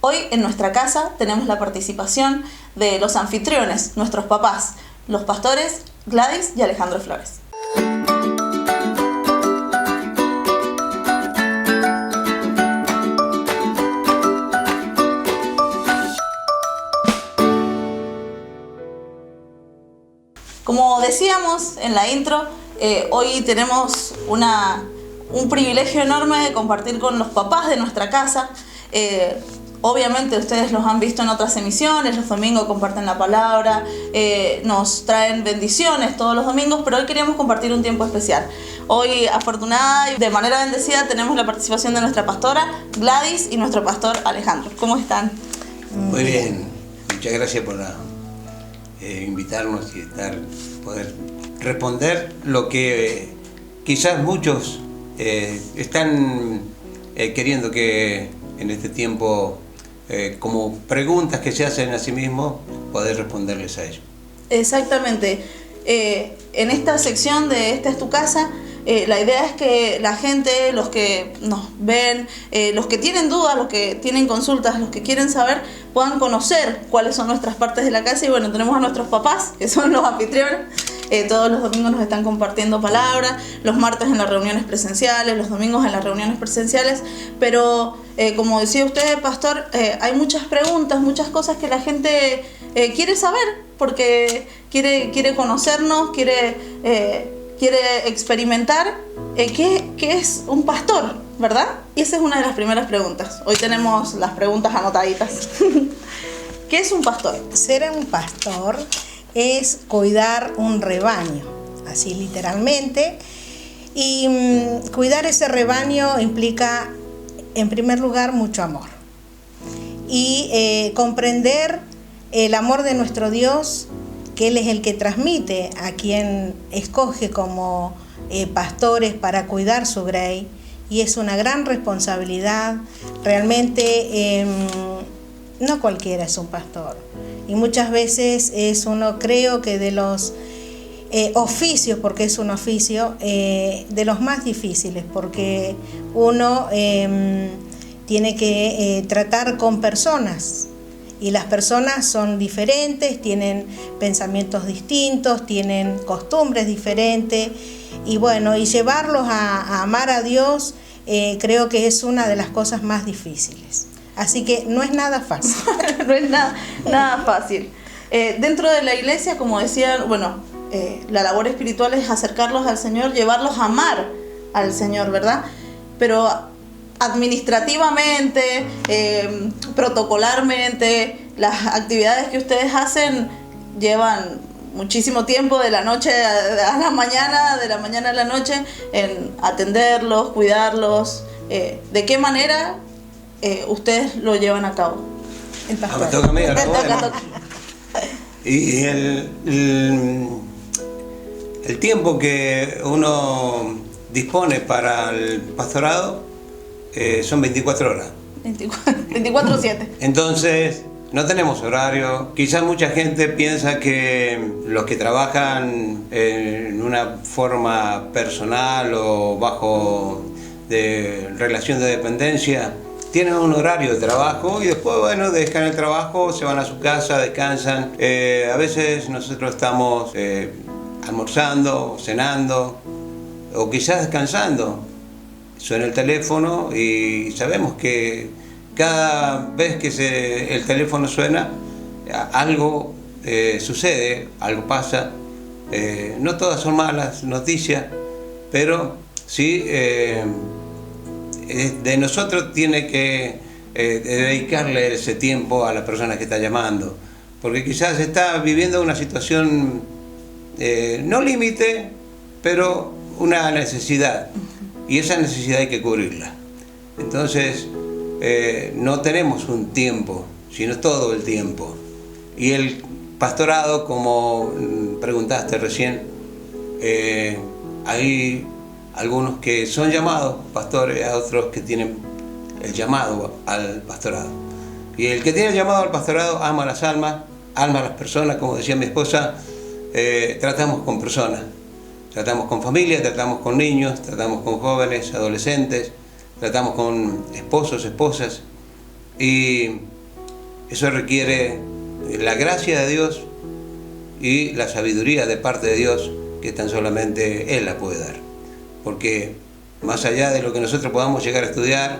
Hoy en nuestra casa tenemos la participación de los anfitriones, nuestros papás, los pastores Gladys y Alejandro Flores. Como decíamos en la intro, hoy tenemos un privilegio enorme de compartir con los papás de nuestra casa. Obviamente ustedes los han visto en otras emisiones, los domingos comparten la palabra, nos traen bendiciones todos los domingos, pero hoy queríamos compartir un tiempo especial. Hoy, afortunada y de manera bendecida, tenemos la participación de nuestra pastora Gladys y nuestro pastor Alejandro. ¿Cómo están? Muy bien, muchas gracias por invitarnos y poder responder lo que quizás muchos están queriendo que en este tiempo, como preguntas que se hacen a sí mismos, poder responderles a ellos. Exactamente. En esta sección de Esta es tu casa, la idea es que la gente, los que nos ven, los que tienen dudas, los que tienen consultas, los que quieren saber, puedan conocer cuáles son nuestras partes de la casa. Y bueno, tenemos a nuestros papás, que son los anfitriones. Todos los domingos nos están compartiendo palabras, los martes en las reuniones presenciales, los domingos en las reuniones presenciales. Pero como decía usted, pastor, hay muchas preguntas, muchas cosas que la gente quiere saber, porque quiere conocernos, quiere experimentar qué es un pastor, ¿verdad? Y esa es una de las primeras preguntas. Hoy tenemos las preguntas anotaditas. ¿Qué es un pastor? Ser un pastor es cuidar un rebaño, así literalmente. Y cuidar ese rebaño implica, en primer lugar, mucho amor. Y comprender el amor de nuestro Dios, que Él es el que transmite a quien escoge como pastores para cuidar su grey, y es una gran responsabilidad. Realmente no cualquiera es un pastor, y muchas veces es uno, creo que de los oficios, porque es un oficio, de los más difíciles, porque uno tiene que tratar con personas. Y las personas son diferentes, tienen pensamientos distintos, tienen costumbres diferentes. Y bueno, y llevarlos a amar a Dios, creo que es una de las cosas más difíciles. Así que no es nada fácil. No es nada fácil. Dentro de la iglesia, como decían, bueno, la labor espiritual es acercarlos al Señor, llevarlos a amar al Señor, ¿verdad? Pero administrativamente, protocolarmente, las actividades que ustedes hacen llevan muchísimo tiempo, de la noche a la mañana, de la mañana a la noche, en atenderlos, cuidarlos. ¿De qué manera ustedes lo llevan a cabo? Me toca a mí, bueno. Y el tiempo que uno dispone para el pastorado son 24 horas. 24/7. Entonces, no tenemos horario. Quizás mucha gente piensa que los que trabajan en una forma personal o bajo de relación de dependencia tienen un horario de trabajo y después, bueno, dejan el trabajo, se van a su casa, descansan. A veces nosotros estamos almorzando, cenando o quizás descansando. Suena el teléfono y sabemos que cada vez que el teléfono suena, algo sucede, algo pasa. No todas son malas noticias, pero sí de nosotros tiene que dedicarle ese tiempo a la persona que está llamando, porque quizás está viviendo una situación no límite, pero una necesidad, y esa necesidad hay que cubrirla. Entonces no tenemos un tiempo, sino todo el tiempo. Y el pastorado, como preguntaste recién, hay algunos que son llamados pastores, a otros que tienen el llamado al pastorado. Y el que tiene el llamado al pastorado ama las almas, ama a las personas, como decía mi esposa. Tratamos con personas, tratamos con familias, tratamos con niños, tratamos con jóvenes, adolescentes, tratamos con esposos, esposas, y Eso requiere la gracia de Dios y la sabiduría de parte de Dios, que tan solamente Él la puede dar. Porque más allá de lo que nosotros podamos llegar a estudiar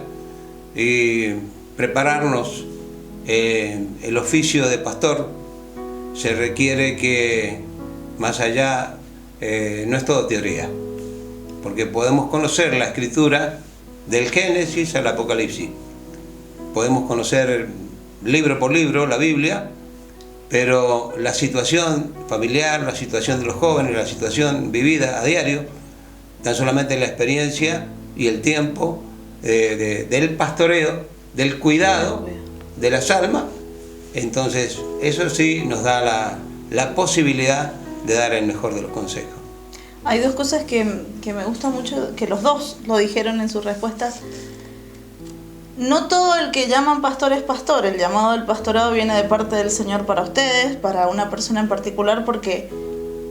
y prepararnos, el oficio de pastor, se requiere que más allá, no es todo teoría, porque podemos conocer la Escritura del Génesis al Apocalipsis, podemos conocer libro por libro la Biblia, pero la situación familiar, la situación de los jóvenes, la situación vivida a diario, tan solamente la experiencia y el tiempo del pastoreo, del cuidado de las almas. Entonces eso sí nos da la posibilidad de dar el mejor de los consejos. Hay dos cosas que me gustan mucho, que los dos lo dijeron en sus respuestas. No todo el que llaman pastor es pastor. El llamado del pastorado viene de parte del Señor para ustedes, para una persona en particular, porque,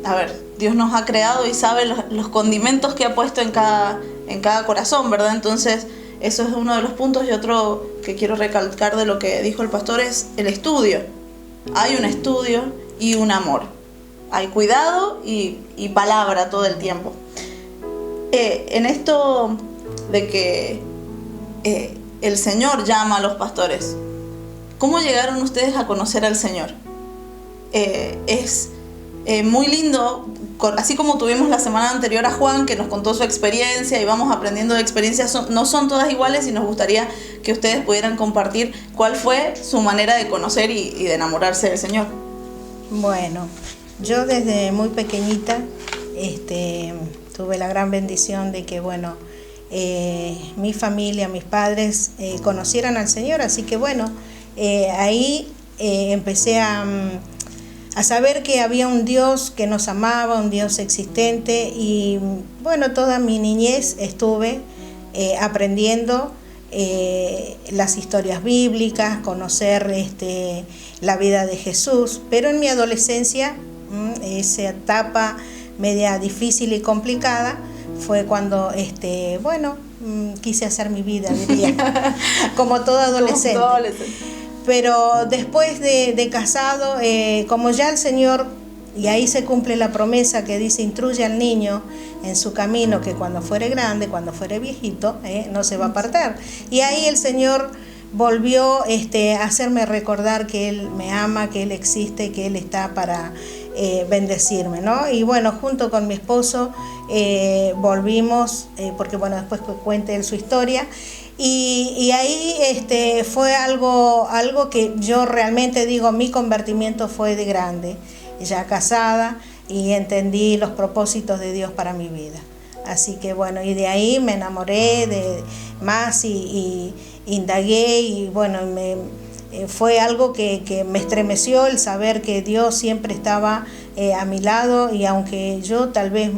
a ver, Dios nos ha creado y sabe los condimentos que ha puesto en cada corazón, ¿verdad? Entonces, eso es uno de los puntos. Y otro que quiero recalcar de lo que dijo el pastor es el estudio. Hay un estudio y un amor. Hay cuidado y palabra todo el tiempo. En esto de que el Señor llama a los pastores, ¿cómo llegaron ustedes a conocer al Señor? Es muy lindo, así como tuvimos la semana anterior a Juan, que nos contó su experiencia y vamos aprendiendo de experiencias, no son todas iguales, y nos gustaría que ustedes pudieran compartir cuál fue su manera de conocer y de enamorarse del Señor. Bueno, yo desde muy pequeñita tuve la gran bendición de que, mi familia, mis padres conocieran al Señor, así que ahí empecé a saber que había un Dios que nos amaba, un Dios existente, y toda mi niñez estuve aprendiendo las historias bíblicas, conocer la vida de Jesús, pero en mi adolescencia, esa etapa media difícil y complicada, fue cuando quise hacer mi vida, diría, como todo adolescente. Pero después de casado, como ya el Señor, y ahí se cumple la promesa que dice: instruye al niño en su camino, que cuando fuere grande, cuando fuere viejito, no se va a apartar. Y ahí el Señor volvió a hacerme recordar que Él me ama, que Él existe, que Él está para bendecirme, ¿no? Y junto con mi esposo volvimos, porque después que cuente él su historia, y ahí fue algo que yo realmente digo, mi convertimiento fue de grande, ya casada, y entendí los propósitos de Dios para mi vida. Así que y de ahí me enamoré de más y indagué, y fue algo que me estremeció el saber que Dios siempre estaba a mi lado, y aunque yo tal vez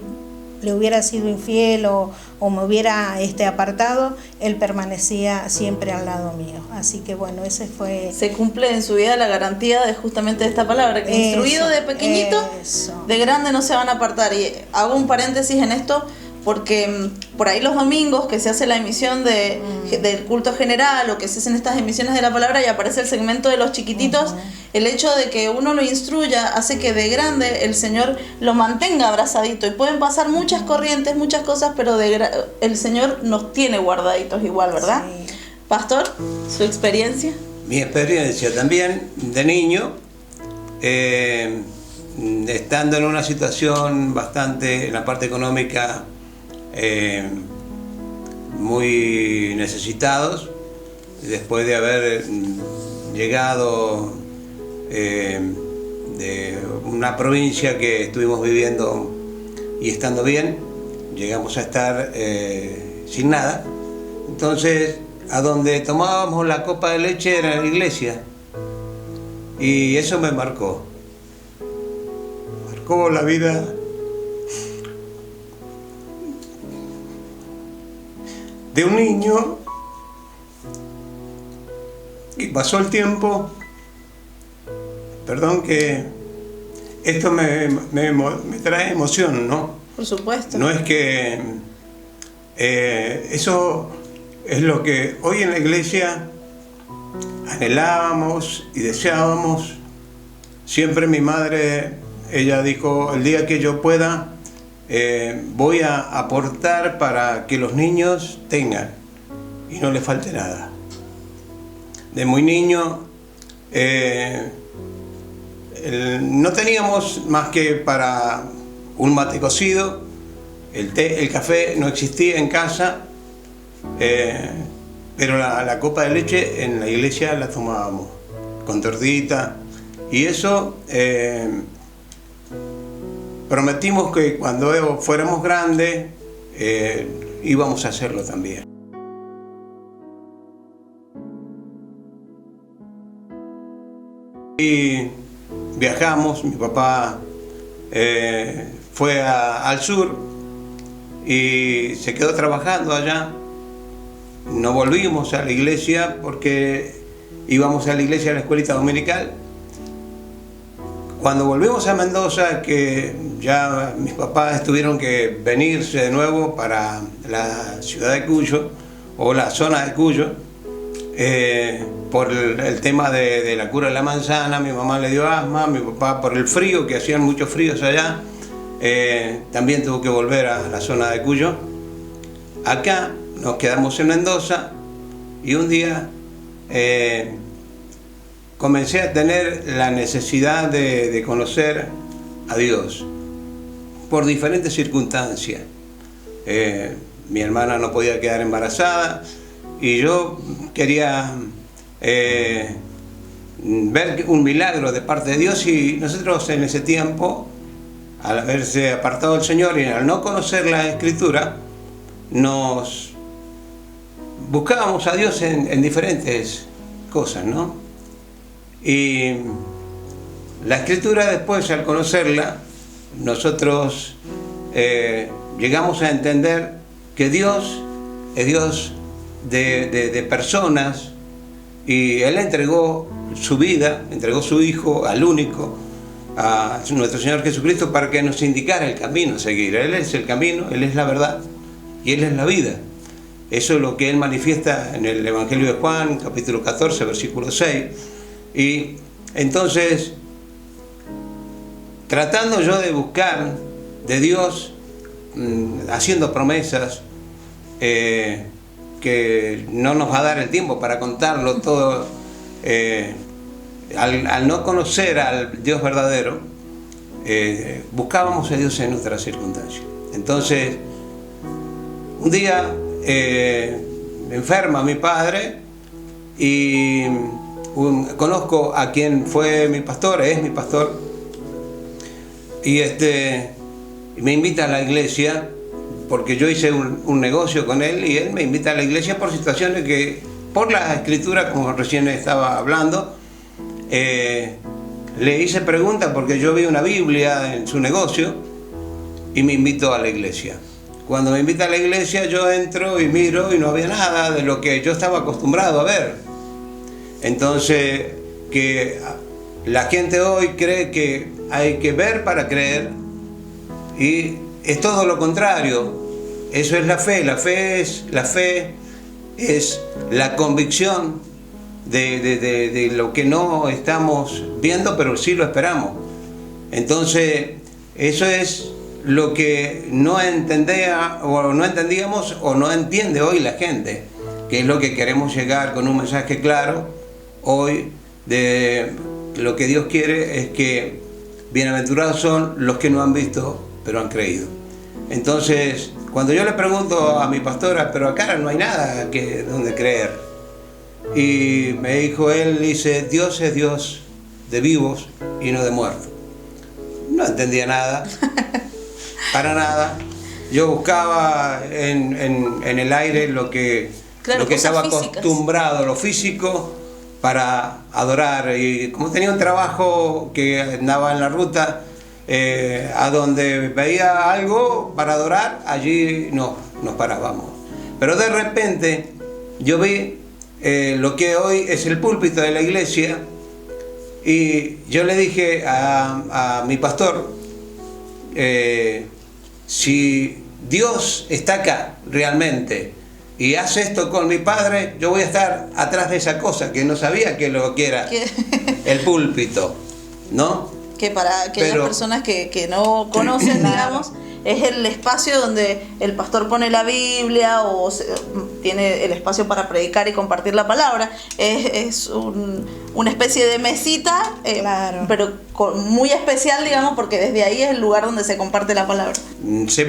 le hubiera sido infiel o me hubiera apartado, Él permanecía siempre al lado mío. Así que ese fue... Se cumple en su vida la garantía de justamente esta palabra, que instruido de pequeñito, de grande no se van a apartar. Y hago un paréntesis en esto, porque por ahí los domingos que se hace la emisión del culto general, o que se hacen estas emisiones de la palabra y aparece el segmento de los chiquititos, el hecho de que uno lo instruya hace que de grande el Señor lo mantenga abrazadito, y pueden pasar muchas corrientes, muchas cosas, pero el Señor nos tiene guardaditos igual, ¿verdad? Sí. Pastor, ¿su experiencia? Mi experiencia también de niño, estando en una situación bastante, en la parte económica, muy necesitados, después de haber llegado de una provincia que estuvimos viviendo y estando bien, llegamos a estar sin nada. Entonces, a donde tomábamos la copa de leche era la iglesia, y eso me marcó la vida. De un niño, y pasó el tiempo, perdón que esto me trae emoción, ¿no? Por supuesto. No es que eso es lo que hoy en la iglesia anhelábamos y deseábamos. Siempre mi madre, ella dijo, el día que yo pueda, voy a aportar para que los niños tengan y no les falte nada. De muy niño no teníamos más que para un mate cocido, el té, el café no existía en casa, pero la copa de leche en la iglesia la tomábamos con tortita, y eso prometimos que cuando fuéramos grandes íbamos a hacerlo también. Y viajamos, mi papá fue al sur y se quedó trabajando allá. No volvimos a la iglesia porque íbamos a la iglesia de la escuelita dominical. Cuando volvimos a Mendoza, que ya mis papás tuvieron que venirse de nuevo para la ciudad de Cuyo, o la zona de Cuyo, por el tema de la cura de la manzana. Mi mamá le dio asma, mi papá por el frío, que hacían muchos fríos allá, también tuvo que volver a la zona de Cuyo. Acá nos quedamos en Mendoza y un día comencé a tener la necesidad de conocer a Dios por diferentes circunstancias. Mi hermana no podía quedar embarazada y yo quería ver un milagro de parte de Dios, y nosotros en ese tiempo, al haberse apartado del Señor y al no conocer la Escritura, nos buscábamos a Dios en diferentes cosas, ¿no? Y la Escritura, después, al conocerla, nosotros llegamos a entender que Dios es Dios de personas, y Él entregó su vida, entregó su Hijo, al único, a nuestro Señor Jesucristo, para que nos indicara el camino a seguir. Él es el camino, Él es la verdad y Él es la vida. Eso es lo que Él manifiesta en el Evangelio de Juan, capítulo 14, versículo 6. Y entonces, tratando yo de buscar de Dios, haciendo promesas, que no nos va a dar el tiempo para contarlo todo, al no conocer al Dios verdadero, buscábamos a Dios en otras circunstancias. Entonces, un día enferma mi padre, y conozco a quien fue mi pastor, es mi pastor, y me invita a la iglesia, porque yo hice un negocio con él, y él me invita a la iglesia por situaciones que, por la Escritura, como recién estaba hablando, le hice preguntas porque yo vi una Biblia en su negocio y me invitó a la iglesia. Cuando me invita a la iglesia, yo entro y miro y no había nada de lo que yo estaba acostumbrado a ver. Entonces, que la gente hoy cree que hay que ver para creer, y es todo lo contrario. Eso es la fe. La fe es la convicción de lo que no estamos viendo, pero sí lo esperamos. Entonces, eso es lo que no entendía, o no entendíamos, o no entiende hoy la gente, que es lo que queremos llegar con un mensaje claro hoy. De lo que Dios quiere es que bienaventurados son los que no han visto, pero han creído. Entonces, cuando yo le pregunto a mi pastora, pero acá no hay nada donde creer, y me dijo, él dice, Dios es Dios de vivos y no de muertos. No entendía nada, para nada. Yo buscaba en el aire lo que estaba acostumbrado, lo físico, para adorar. Y como tenía un trabajo que andaba en la ruta, a donde veía algo para adorar, allí nos parábamos. Pero de repente yo vi lo que hoy es el púlpito de la iglesia, y yo le dije a mi pastor, si Dios está acá realmente, y haz esto con mi padre, yo voy a estar atrás de esa cosa, que no sabía que lo que era el púlpito, ¿no? Que para aquellas personas que no conocen, digamos, es el espacio donde el pastor pone la Biblia o tiene el espacio para predicar y compartir la palabra. Es una especie de mesita, pero muy especial, digamos, porque desde ahí es el lugar donde se comparte la palabra. Se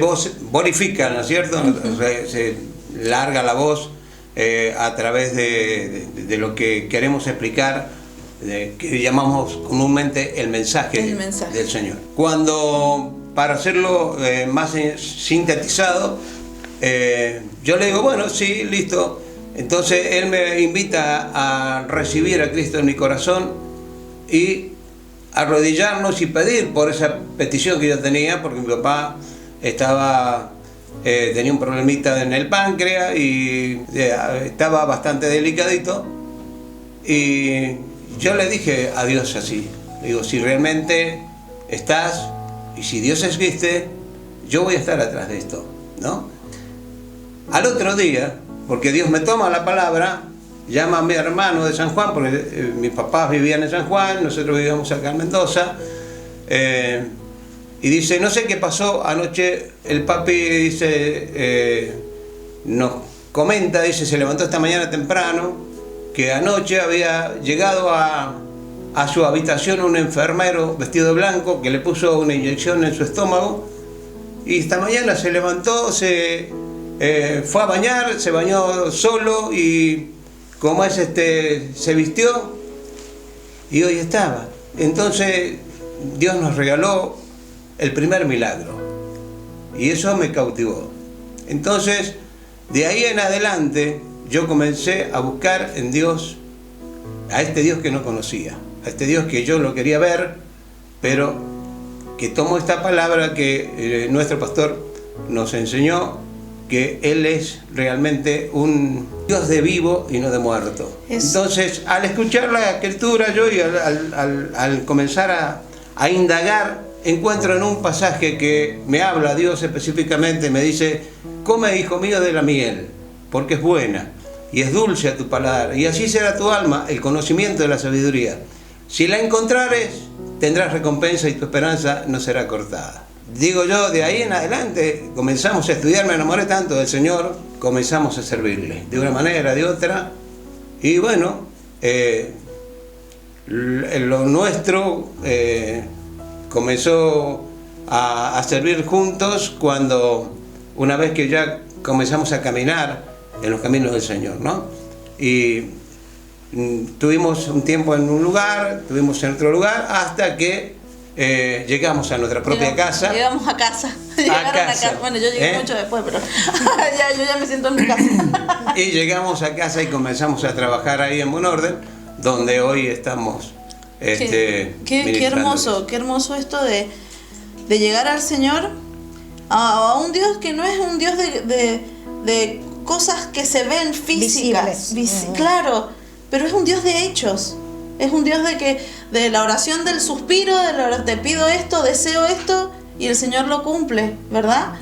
bonifica, ¿no es cierto? Se larga la voz a través de lo que queremos explicar, que llamamos comúnmente el mensaje del Señor. Cuando, para hacerlo más sintetizado, yo le digo, bueno, sí, listo. Entonces él me invita a recibir a Cristo en mi corazón y arrodillarnos y pedir por esa petición que yo tenía, porque mi papá tenía un problemita en el páncreas y estaba bastante delicadito, y yo le dije a Dios así, le digo, si realmente estás y si Dios existe, yo voy a estar atrás de esto, ¿no? Al otro día, porque Dios me toma la palabra, llama a mi hermano de San Juan, porque mis papás vivían en San Juan, nosotros vivíamos acá en Mendoza, y dice, no sé qué pasó anoche, el papi dice, nos comenta, dice, se levantó esta mañana temprano, que anoche había llegado a su habitación un enfermero vestido de blanco que le puso una inyección en su estómago, y esta mañana se levantó, se fue a bañar, se bañó solo y como es se vistió y hoy estaba. Entonces Dios nos regaló el primer milagro y eso me cautivó. Entonces de ahí en adelante yo comencé a buscar en Dios, a este Dios que no conocía, a este Dios que yo lo quería ver, pero que tomó esta palabra que nuestro pastor nos enseñó, que Él es realmente un Dios de vivo y no de muerto. Entonces, al escuchar la escritura yo y al comenzar a indagar, encuentro en un pasaje que me habla Dios específicamente, me dice, come, hijo mío, de la miel, porque es buena y es dulce a tu paladar, y así será tu alma el conocimiento de la sabiduría. Si la encontrares, tendrás recompensa y tu esperanza no será cortada. Digo yo, de ahí en adelante comenzamos a estudiar, me enamoré tanto del Señor, comenzamos a servirle, de una manera, de otra, y bueno, lo nuestro comenzó a servir juntos cuando, una vez que ya comenzamos a caminar en los caminos del Señor, ¿no? Y tuvimos un tiempo en un lugar, tuvimos en otro lugar, hasta que llegamos a nuestra propia casa. Llegamos a casa. A casa. Bueno, yo llegué mucho después, pero yo ya me siento en mi casa. Y llegamos a casa y comenzamos a trabajar ahí en Buen Orden, donde hoy estamos. Qué hermoso esto de llegar al Señor, a un Dios que no es un Dios de cosas que se ven físicas, claro, pero es un Dios de hechos. Es un Dios de la oración del suspiro, te pido esto, deseo esto, y el Señor lo cumple, ¿verdad?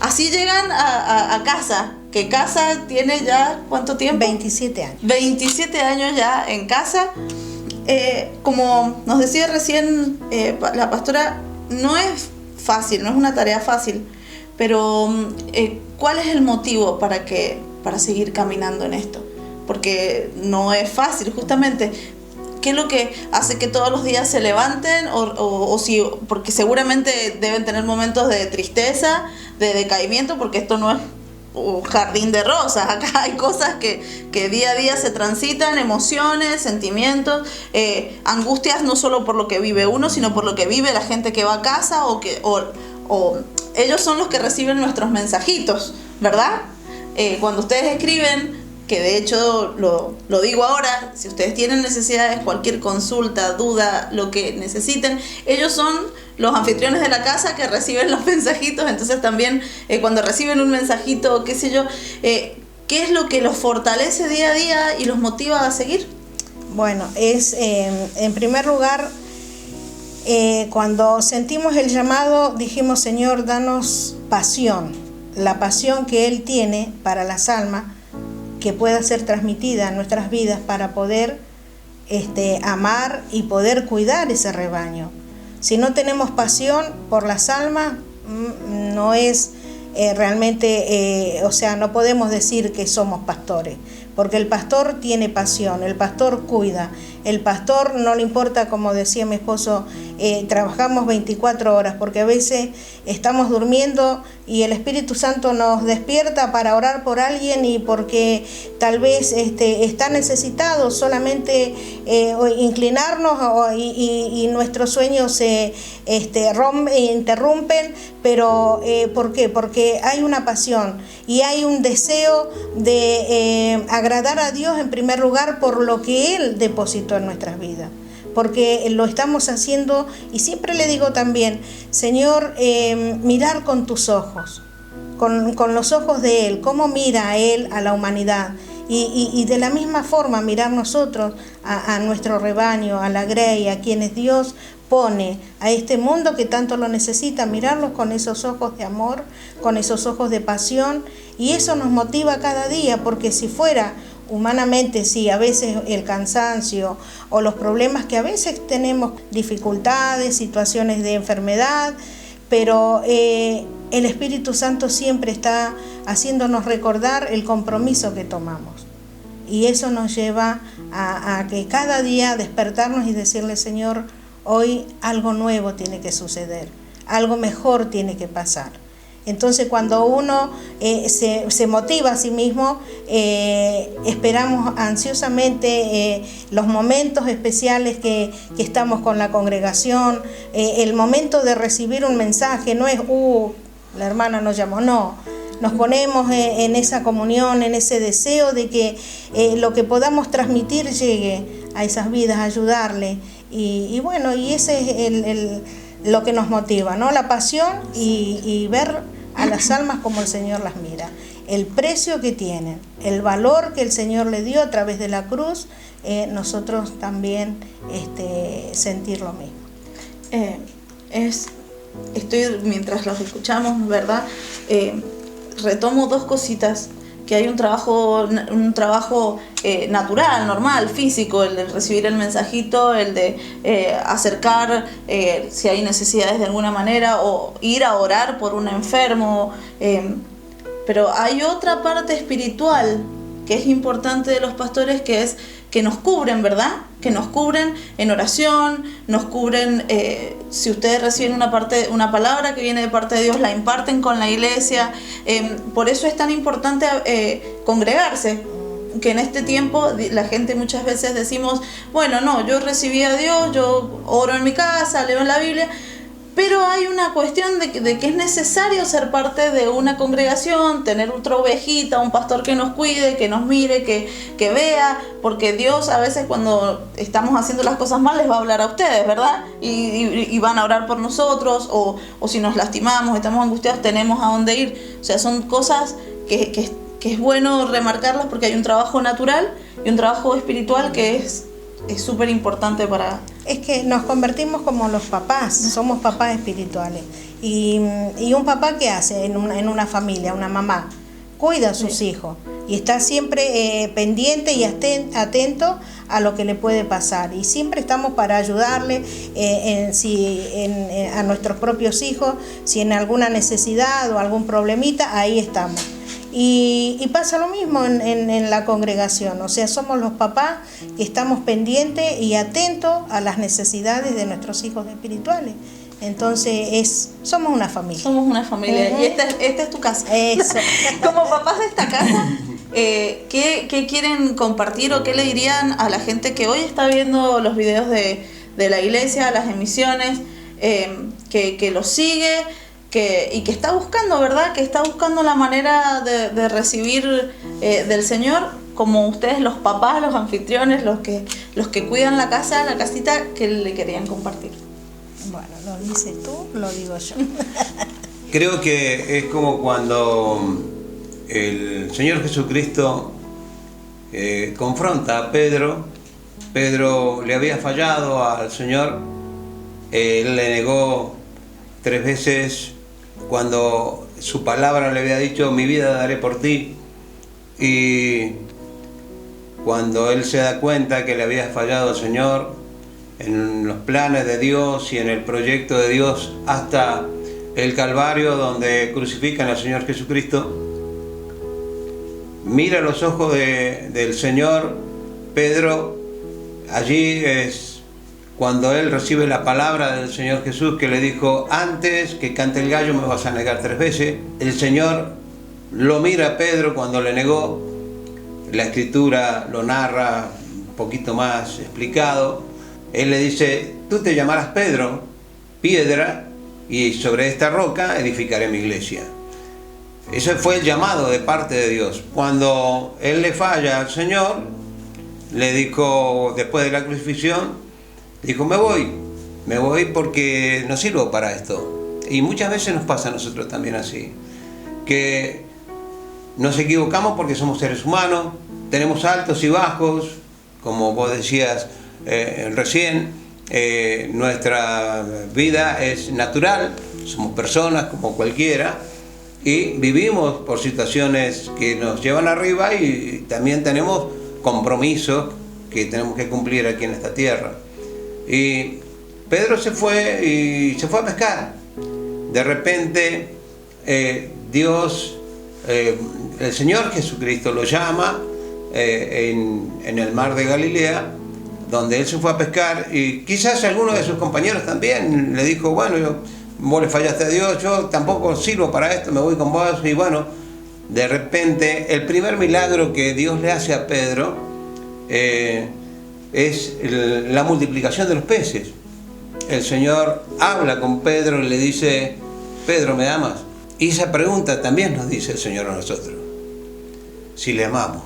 Así llegan a casa, que casa tiene ya, ¿cuánto tiempo? 27 años. 27 años ya en casa. Como nos decía recién la pastora, no es fácil, no es una tarea fácil, pero ¿cuál es el motivo para seguir caminando en esto? Porque no es fácil, justamente. ¿Qué es lo que hace que todos los días se levanten? Porque seguramente deben tener momentos de tristeza, de decaimiento, porque esto no es un jardín de rosas. Acá hay cosas que día a día se transitan, emociones, sentimientos, angustias, no solo por lo que vive uno, sino por lo que vive la gente que va a casa, o ellos son los que reciben nuestros mensajitos, ¿verdad? Cuando ustedes escriben, que de hecho lo digo ahora, si ustedes tienen necesidades, cualquier consulta, duda, lo que necesiten, ellos son los anfitriones de la casa que reciben los mensajitos. Entonces también cuando reciben un mensajito, qué sé yo, ¿qué es lo que los fortalece día a día y los motiva a seguir? Bueno, en primer lugar, cuando sentimos el llamado, dijimos, Señor, danos pasión, la pasión que Él tiene para las almas, que pueda ser transmitida en nuestras vidas para poder amar y poder cuidar ese rebaño. Si no tenemos pasión por las almas, no es realmente, no podemos decir que somos pastores, porque el pastor tiene pasión, el pastor cuida, el pastor no le importa, como decía mi esposo, trabajamos 24 horas, porque a veces estamos durmiendo y el Espíritu Santo nos despierta para orar por alguien y porque tal vez está necesitado solamente inclinarnos y nuestros sueños se interrumpen, pero ¿por qué? Porque hay una pasión y hay un deseo de agradar a Dios en primer lugar por lo que Él depositó en nuestras vidas, porque lo estamos haciendo. Y siempre le digo también, Señor, mirar con tus ojos, con los ojos de Él, cómo mira a Él a la humanidad, y de la misma forma mirar nosotros a nuestro rebaño, a la grey, a quienes Dios pone a este mundo que tanto lo necesita, mirarlos con esos ojos de amor, con esos ojos de pasión, y eso nos motiva cada día, porque si fuera humanamente, sí, a veces el cansancio o los problemas que a veces tenemos, dificultades, situaciones de enfermedad, pero el Espíritu Santo siempre está haciéndonos recordar el compromiso que tomamos. Y eso nos lleva a que cada día despertarnos y decirle, Señor, hoy algo nuevo tiene que suceder, algo mejor tiene que pasar. Entonces cuando uno se motiva a sí mismo, esperamos ansiosamente los momentos especiales que estamos con la congregación, el momento de recibir un mensaje, no es, la hermana nos llamó, no. Nos ponemos en esa comunión, en ese deseo de que lo que podamos transmitir llegue a esas vidas, ayudarle. Y bueno, y ese es lo que nos motiva, ¿no? La pasión y ver a las almas como el Señor las mira, el precio que tienen, el valor que el Señor le dio a través de la cruz, nosotros también sentir lo mismo. Mientras los escuchamos, ¿verdad? Retomo dos cositas, que hay un trabajo natural, normal, físico, el de recibir el mensajito, el de acercar si hay necesidades de alguna manera, o ir a orar por un enfermo, pero hay otra parte espiritual que es importante de los pastores, que es que nos cubren, ¿verdad? Que nos cubren en oración, nos cubren, si ustedes reciben una palabra que viene de parte de Dios, la imparten con la iglesia. Por eso es tan importante congregarse, que en este tiempo la gente muchas veces decimos, bueno, no, yo recibí a Dios, yo oro en mi casa, leo en la Biblia, pero hay una cuestión de que es necesario ser parte de una congregación, tener otra ovejita, un pastor que nos cuide, que nos mire, que vea, porque Dios a veces cuando estamos haciendo las cosas mal les va a hablar a ustedes, ¿verdad? Y van a orar por nosotros, o si nos lastimamos, estamos angustiados, tenemos a dónde ir. O sea, son cosas que es bueno remarcarlas, porque hay un trabajo natural y un trabajo espiritual que es súper importante para... Es que nos convertimos como los papás, somos papás espirituales. Y un papá, ¿qué hace en una familia? Una mamá cuida a sus hijos y está siempre pendiente y atento a lo que le puede pasar. Y siempre estamos para ayudarle a nuestros propios hijos, si en alguna necesidad o algún problemita, ahí estamos. Y pasa lo mismo en la congregación, o sea, somos los papás que estamos pendientes y atentos a las necesidades de nuestros hijos espirituales. Entonces somos una familia. Somos una familia. Y esta es tu casa. Eso. Como papás de esta casa, ¿qué quieren compartir o qué le dirían a la gente que hoy está viendo los videos de la iglesia, las emisiones, que los sigue? Y que está buscando, ¿verdad? Que está buscando la manera de recibir del Señor, como ustedes, los papás, los anfitriones, los que cuidan la casa, la casita, que le querían compartir. Bueno, lo dices tú, lo digo yo. Creo que es como cuando el Señor Jesucristo confronta a Pedro. Pedro le había fallado al Señor, él le negó 3 veces cuando su palabra le había dicho, mi vida daré por ti, y cuando él se da cuenta que le había fallado al Señor en los planes de Dios y en el proyecto de Dios hasta el Calvario, donde crucifican al Señor Jesucristo, mira los ojos del Señor. Pedro, allí es cuando él recibe la palabra del Señor Jesús, que le dijo, antes que cante el gallo me vas a negar 3 veces. El Señor lo mira a Pedro cuando le negó. La Escritura lo narra un poquito más explicado. Él le dice, tú te llamarás Pedro, piedra, y sobre esta roca edificaré mi iglesia. Ese fue el llamado de parte de Dios. Cuando él le falla al Señor, le dijo, después de la crucifixión, dijo, me voy porque no sirvo para esto. Y muchas veces nos pasa a nosotros también así, que nos equivocamos porque somos seres humanos, tenemos altos y bajos, como vos decías recién, nuestra vida es natural, somos personas como cualquiera, y vivimos por situaciones que nos llevan arriba y también tenemos compromisos que tenemos que cumplir aquí en esta tierra. Y Pedro se fue a pescar. De repente Dios, el Señor Jesucristo lo llama en el mar de Galilea, donde él se fue a pescar, y quizás alguno de sus compañeros también le dijo, bueno, vos le fallaste a Dios, yo tampoco sirvo para esto, me voy con vos. Y bueno, de repente el primer milagro que Dios le hace a Pedro es la multiplicación de los peces. El Señor habla con Pedro y le dice, Pedro, ¿me amas? Y esa pregunta también nos dice el Señor a nosotros, si le amamos.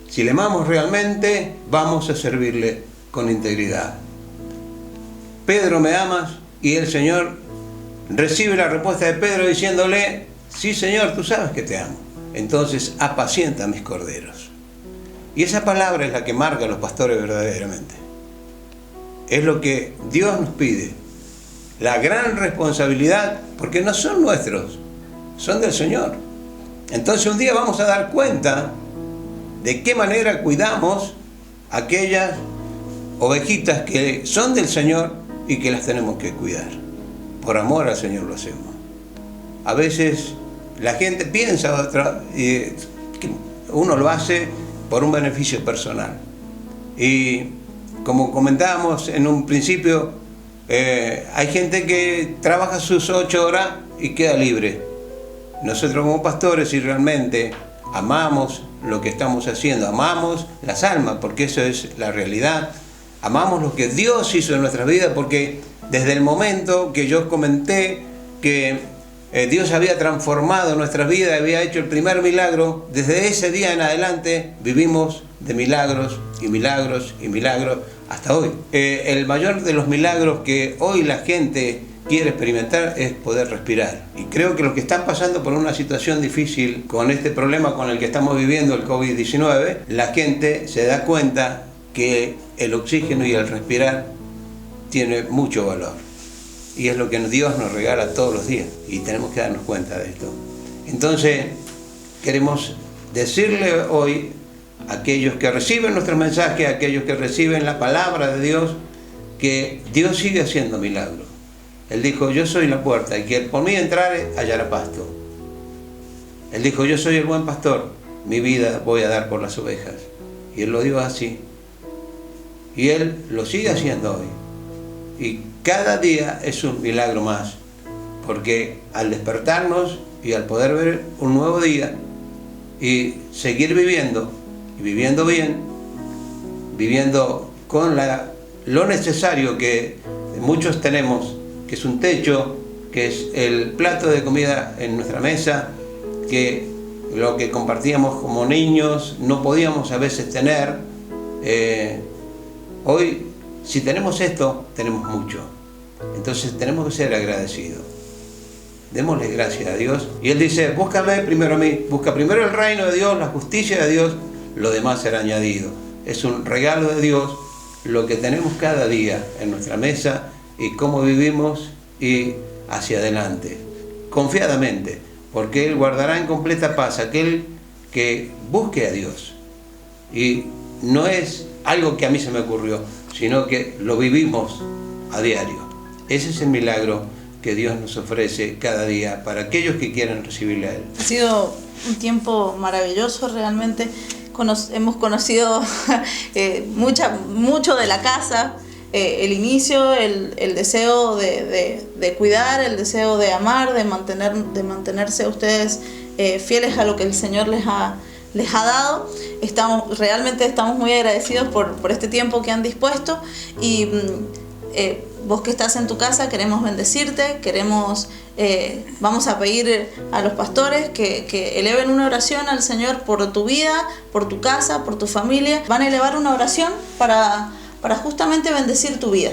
Si le amamos realmente, vamos a servirle con integridad. Pedro, ¿me amas? Y el Señor recibe la respuesta de Pedro diciéndole, sí, Señor, tú sabes que te amo. Entonces, apacienta mis corderos. Y esa palabra es la que marca a los pastores verdaderamente. Es lo que Dios nos pide. La gran responsabilidad, porque no son nuestros, son del Señor. Entonces un día vamos a dar cuenta de qué manera cuidamos aquellas ovejitas que son del Señor y que las tenemos que cuidar. Por amor al Señor lo hacemos. A veces la gente piensa que uno lo hace por un beneficio personal. Y como comentábamos en un principio, hay gente que trabaja sus 8 horas y queda libre. Nosotros como pastores, si realmente amamos lo que estamos haciendo, amamos las almas, porque eso es la realidad, amamos lo que Dios hizo en nuestras vidas, porque desde el momento que yo comenté que Dios había transformado nuestras vidas, había hecho el primer milagro, desde ese día en adelante vivimos de milagros y milagros y milagros hasta hoy. El mayor de los milagros que hoy la gente quiere experimentar es poder respirar. Y creo que los que están pasando por una situación difícil con este problema con el que estamos viviendo, el COVID-19, la gente se da cuenta que el oxígeno y el respirar tiene mucho valor. Y es lo que Dios nos regala todos los días. Y tenemos que darnos cuenta de esto. Entonces, queremos decirle hoy a aquellos que reciben nuestro mensaje, a aquellos que reciben la palabra de Dios, que Dios sigue haciendo milagros. Él dijo, yo soy la puerta, y que por mí entrare hallará pasto. Él dijo, yo soy el buen pastor, mi vida voy a dar por las ovejas. Y Él lo dio así. Y Él lo sigue haciendo hoy. Y cada día es un milagro más, porque al despertarnos y al poder ver un nuevo día y seguir viviendo, y viviendo bien, viviendo con lo necesario que muchos tenemos, que es un techo, que es el plato de comida en nuestra mesa, que lo que compartíamos como niños no podíamos a veces tener. Hoy, si tenemos esto, tenemos mucho. Entonces tenemos que ser agradecidos. Démosle gracias a Dios. Y Él dice, búscame primero a mí, busca primero el reino de Dios, la justicia de Dios, lo demás será añadido. Es un regalo de Dios lo que tenemos cada día en nuestra mesa y cómo vivimos y hacia adelante. confiadamente, porque Él guardará en completa paz aquel que busque a Dios. Y no es algo que a mí se me ocurrió, sino que lo vivimos a diario. Ese es el milagro que Dios nos ofrece cada día para aquellos que quieran recibirle a Él. Ha sido un tiempo maravilloso realmente. Hemos conocido mucho de la casa, el inicio, el deseo de cuidar, el deseo de amar, de mantenerse ustedes fieles a lo que el Señor les ha dado. Realmente estamos muy agradecidos por este tiempo que han dispuesto, y vos que estás en tu casa, queremos bendecirte, vamos a pedir a los pastores que eleven una oración al Señor por tu vida, por tu casa, por tu familia. Van a elevar una oración para justamente bendecir tu vida.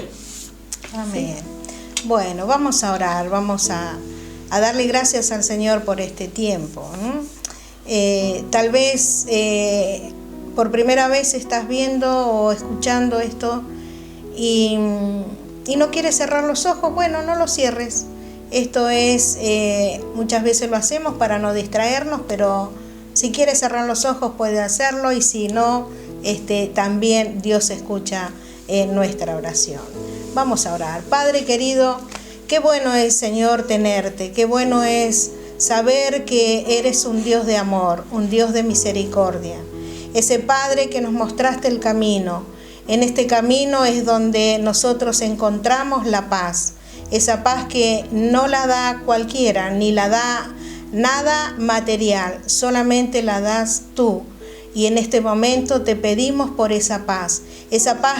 Amén. Sí. Bueno, vamos a orar, vamos a darle gracias al Señor por este tiempo. Tal vez por primera vez estás viendo o escuchando esto y no quieres cerrar los ojos. Bueno, no los cierres. Esto es, muchas veces lo hacemos para no distraernos, pero si quieres cerrar los ojos puedes hacerlo, y si no, también Dios escucha nuestra oración. Vamos a orar. Padre querido, qué bueno es, Señor, tenerte, qué bueno es saber que eres un Dios de amor, un Dios de misericordia. Ese Padre que nos mostraste el camino. En este camino es donde nosotros encontramos la paz. Esa paz que no la da cualquiera, ni la da nada material, solamente la das tú. Y en este momento te pedimos por esa paz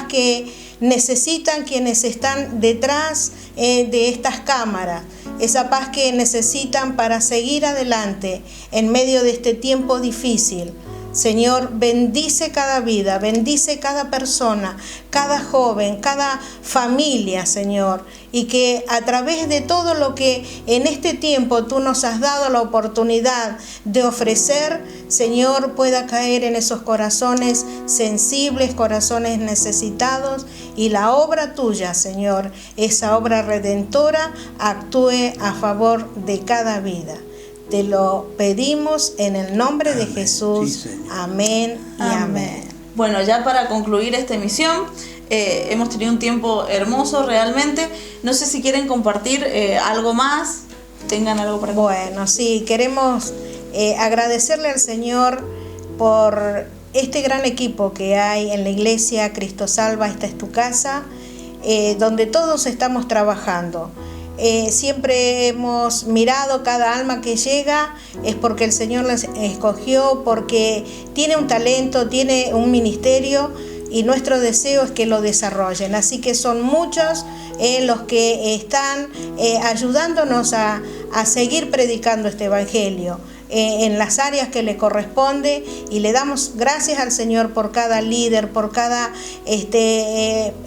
que necesitan quienes están detrás de estas cámaras, esa paz que necesitan para seguir adelante en medio de este tiempo difícil. Señor, bendice cada vida, bendice cada persona, cada joven, cada familia, Señor, y que a través de todo lo que en este tiempo tú nos has dado la oportunidad de ofrecer, Señor, pueda caer en esos corazones sensibles, corazones necesitados, y la obra tuya, Señor, esa obra redentora, actúe a favor de cada vida. Te lo pedimos en el nombre de Jesús. Sí, amén y amén. Bueno, ya para concluir esta emisión, hemos tenido un tiempo hermoso realmente. No sé si quieren compartir algo más, tengan algo para compartir. Bueno, sí, queremos agradecerle al Señor por este gran equipo que hay en la iglesia Cristo Salva. Esta es tu casa, donde todos estamos trabajando. Siempre hemos mirado cada alma que llega, es porque el Señor les escogió, porque tiene un talento, tiene un ministerio, y nuestro deseo es que lo desarrollen. Así que son muchos los que están ayudándonos a seguir predicando este evangelio en las áreas que le corresponde, y le damos gracias al Señor por cada líder, por cada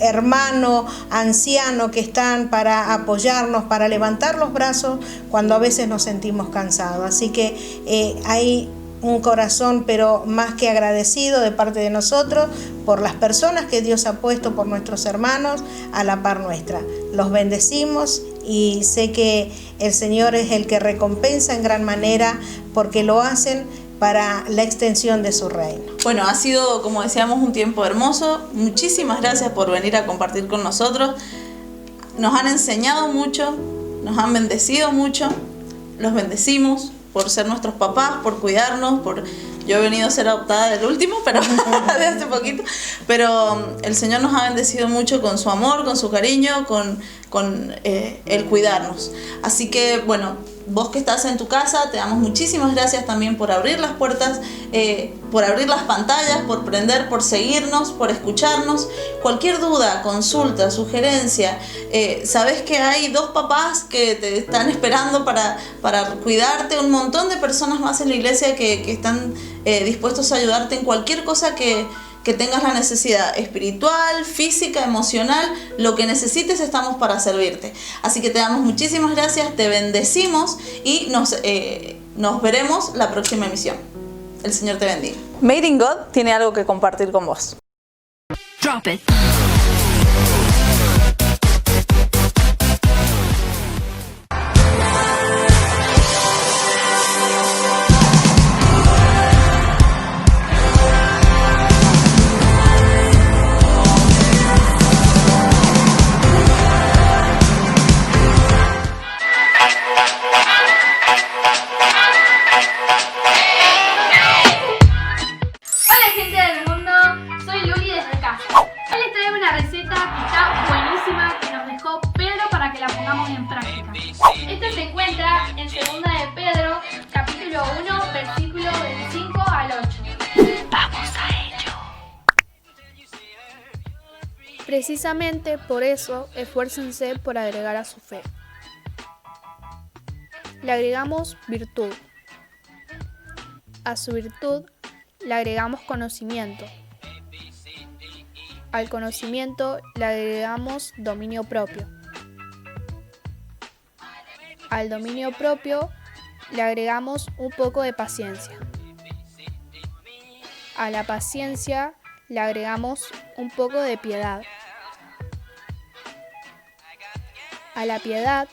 hermano anciano que están para apoyarnos, para levantar los brazos cuando a veces nos sentimos cansados. Así que hay un corazón pero más que agradecido de parte de nosotros por las personas que Dios ha puesto, por nuestros hermanos a la par nuestra. Los bendecimos, y sé que el Señor es el que recompensa en gran manera, porque lo hacen para la extensión de su reino. Bueno, ha sido, como decíamos, un tiempo hermoso. Muchísimas gracias por venir a compartir con nosotros. Nos han enseñado mucho, nos han bendecido mucho. Los bendecimos por ser nuestros papás, por cuidarnos, yo he venido a ser adoptada del último, pero de hace poquito. Pero el Señor nos ha bendecido mucho con su amor, con su cariño, con el cuidarnos. Así que, bueno, vos que estás en tu casa, te damos muchísimas gracias también por abrir las puertas, por abrir las pantallas, por prender, por seguirnos, por escucharnos. Cualquier duda, consulta, sugerencia, sabes que hay 2 papás que te están esperando para cuidarte, un montón de personas más en la iglesia que están dispuestos a ayudarte en cualquier cosa que tengas la necesidad espiritual, física, emocional, lo que necesites, estamos para servirte. Así que te damos muchísimas gracias, te bendecimos, y nos veremos la próxima emisión. El Señor te bendiga. Made in God tiene algo que compartir con vos. Drop it. encuentra en 2 de Pedro, capítulo 1, versículo del 5 al 8. Vamos a ello. Precisamente por eso, esfuércense por agregar a su fe. Le agregamos virtud. A su virtud le agregamos conocimiento. Al conocimiento le agregamos dominio propio. Al dominio propio le agregamos un poco de paciencia. A la paciencia le agregamos un poco de piedad. A la piedad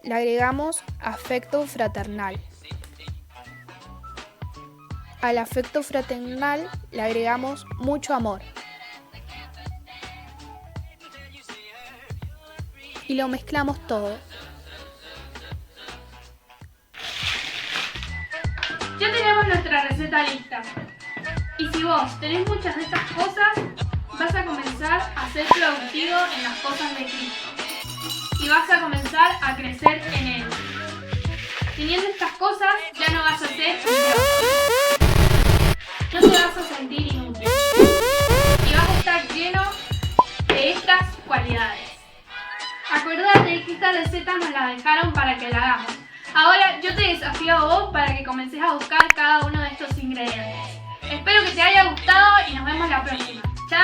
le agregamos afecto fraternal. Al afecto fraternal le agregamos mucho amor. Y lo mezclamos todo. Ya tenemos nuestra receta lista. Y si vos tenés muchas de estas cosas, vas a comenzar a ser productivo en las cosas de Cristo. Y vas a comenzar a crecer en Él. Teniendo estas cosas, ya no vas a ser idiota. No te vas a sentir inútil. Y vas a estar lleno de estas cualidades. Acordate que esta receta nos la dejaron para que la hagamos. Ahora yo te desafío a vos para que comences a buscar cada uno de estos ingredientes. Espero que te haya gustado y nos vemos la próxima. ¡Chao!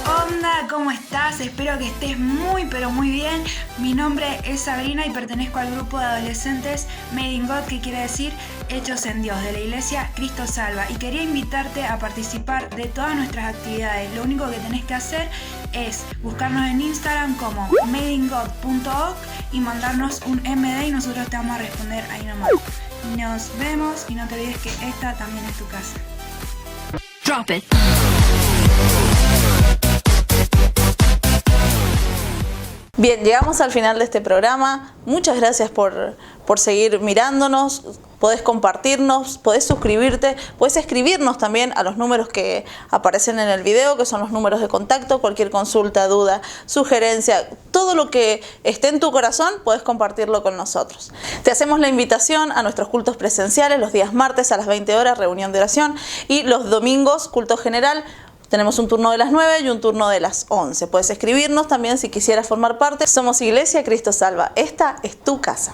Hola, ¿cómo estás? Espero que estés muy pero muy bien. Mi nombre es Sabrina y pertenezco al grupo de adolescentes Made in God, que quiere decir Hechos en Dios, de la iglesia Cristo Salva, y quería invitarte a participar de todas nuestras actividades. Lo único que tenés que hacer es buscarnos en Instagram como madeingod.org y mandarnos un MD y nosotros te vamos a responder ahí nomás. Nos vemos y no te olvides que esta también es tu casa. Drop it. Bien, llegamos al final de este programa. Muchas gracias por seguir mirándonos. Podés compartirnos, podés suscribirte, podés escribirnos también a los números que aparecen en el video, que son los números de contacto. Cualquier consulta, duda, sugerencia, todo lo que esté en tu corazón, podés compartirlo con nosotros. Te hacemos la invitación a nuestros cultos presenciales los días martes a las 20 horas, reunión de oración, y los domingos, culto general. Tenemos un turno de las 9 y un turno de las 11. Puedes escribirnos también si quisieras formar parte. Somos Iglesia Cristo Salva. Esta es tu casa.